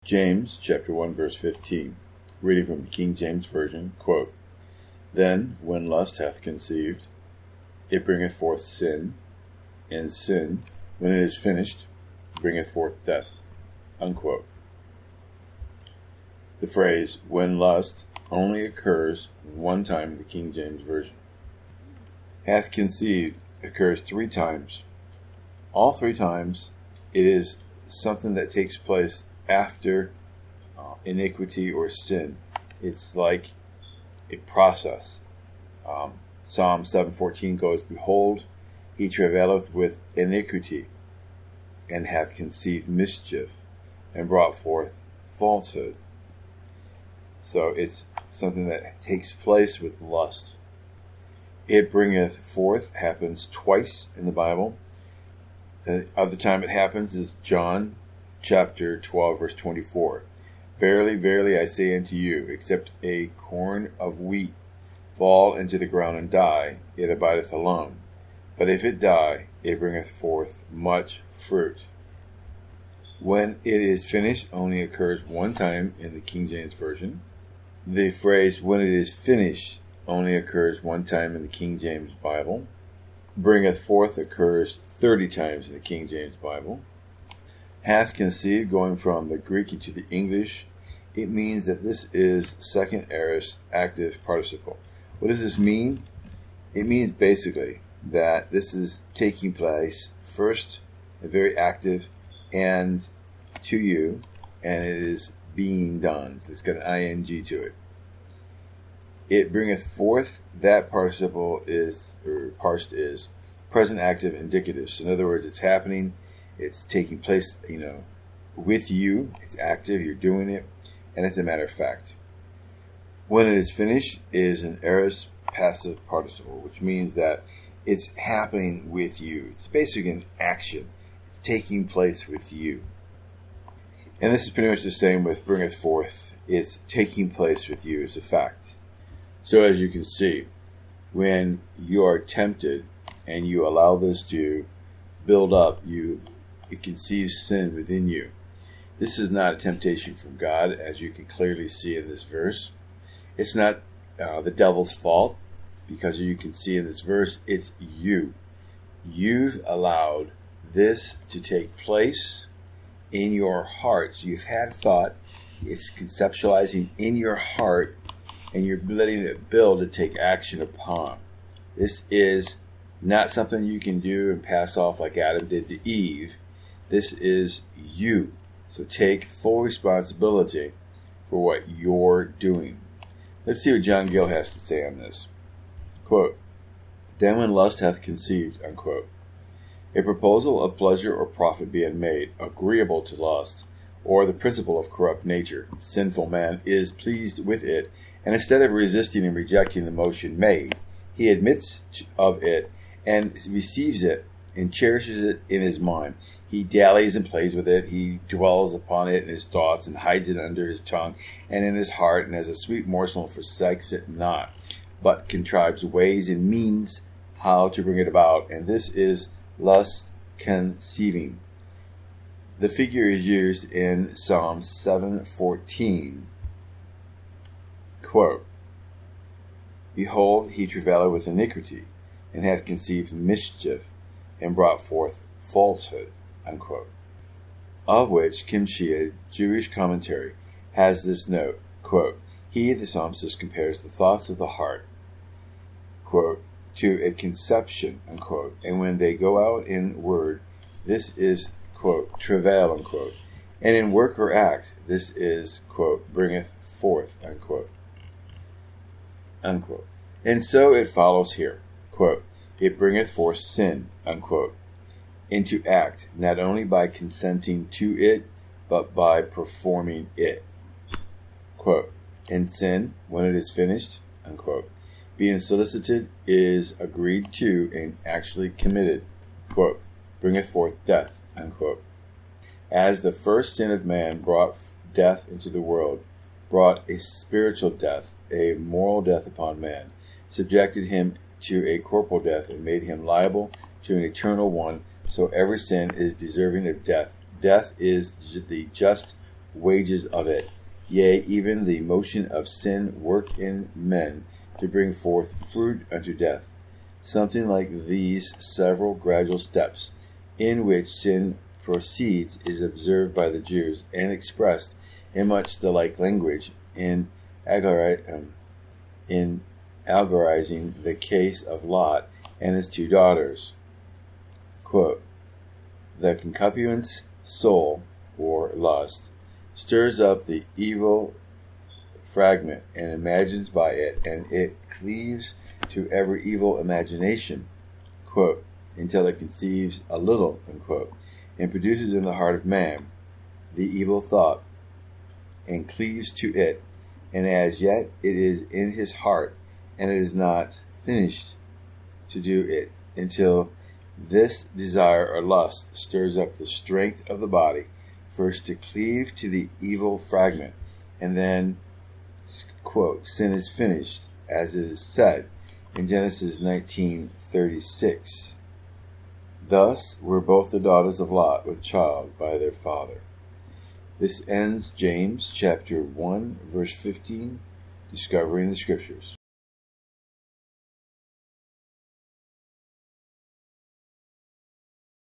James chapter 1 verse 15, reading from the King James Version, quote, "Then, when lust hath conceived, it bringeth forth sin, and sin, when it is finished, bringeth forth death." Unquote. The phrase, "when lust," only occurs one time in the King James Version. "Hath conceived" occurs 3 times. All 3 times, it is something that takes place after iniquity or sin. It's like a process. Psalm 7:14 goes, "Behold, he travaileth with iniquity, and hath conceived mischief, and brought forth falsehood." So it's something that takes place with lust. "It bringeth forth" happens twice in the Bible. The other time it happens is John chapter 12, verse 24. "Verily, verily, I say unto you, except a corn of wheat fall into the ground and die, it abideth alone. But if it die, it bringeth forth much fruit." "When it is finished" only occurs one time in the King James Version. The phrase "when it is finished" only occurs one time in the King James Bible. "Bringeth forth" occurs 30 times in the King James Bible. "Hath conceived," going from the Greek into the English, it means that this is second aorist active participle. What does this mean? It means basically that this is taking place first, very active, and to you, and it is being done. So it's got an ing to it. "It bringeth forth," that participle is, or parsed is, present active indicative. So in other words, it's happening, it's taking place, with you, it's active, you're doing it, and it's a matter of fact. "When it is finished" is an aorist passive participle, which means that it's happening with you. It's basically an action. It's taking place with you. And this is pretty much the same with "bringeth forth." It's taking place with you as a fact. So as you can see, when you are tempted and you allow this to build up, it conceives sin within you. This is not a temptation from God, as you can clearly see in this verse. It's not the devil's fault, because you can see in this verse, it's you. You've allowed this to take place in your heart. So you've had thought, it's conceptualizing in your heart, and you're letting it build to take action upon. This is not something you can do and pass off like Adam did to Eve. This is you. So take full responsibility for what you're doing. Let's see what John Gill has to say on this. Quote, "Then when lust hath conceived," unquote, "a proposal of pleasure or profit being made, agreeable to lust, or the principle of corrupt nature, sinful man is pleased with it, and instead of resisting and rejecting the motion made, he admits of it and receives it and cherishes it in his mind. He dallies and plays with it. He dwells upon it in his thoughts and hides it under his tongue and in his heart, and as a sweet morsel forsakes it not, but contrives ways and means how to bring it about. And this is lust conceiving." The figure is used in Psalm 7:14. Quote, "Behold, he travaileth with iniquity, and hath conceived mischief, and brought forth falsehood," unquote. Of which Kim Shia, Jewish commentary, has this note, quote, "He," the psalmist, compares the thoughts of the heart, quote, "to a conception," unquote, and when they go out in word, this is, quote, "travail," unquote, and in work or act, this is, quote, "bringeth forth," unquote. Unquote. And so it follows here, quote, "It bringeth forth sin," unquote, into act, not only by consenting to it, but by performing it. Quote, "And sin, when it is finished," unquote, "being solicited, is agreed to, and actually committed," quote, "bringeth forth death," unquote. As the first sin of man brought death into the world, brought a spiritual death, a moral death upon man, subjected him to a corporal death, and made him liable to an eternal one, so every sin is deserving of death. Death is the just wages of it, yea, even the motion of sin work in men to bring forth fruit unto death. Something like these several gradual steps in which sin proceeds is observed by the Jews and expressed in much the like language in allegorizing the case of Lot and his two daughters. Quote, the concupiscence soul, or lust, stirs up the evil fragment and imagines by it, and it cleaves to every evil imagination, quote, until it conceives a little, unquote, and produces in the heart of man the evil thought, and cleaves to it, and as yet it is in his heart, and it is not finished to do it, until this desire or lust stirs up the strength of the body, first to cleave to the evil fragment, and then, quote, sin is finished, as it is said in Genesis 19:36. Thus were both the daughters of Lot with child by their father. This ends James chapter 1, verse 15, discovering the Scriptures.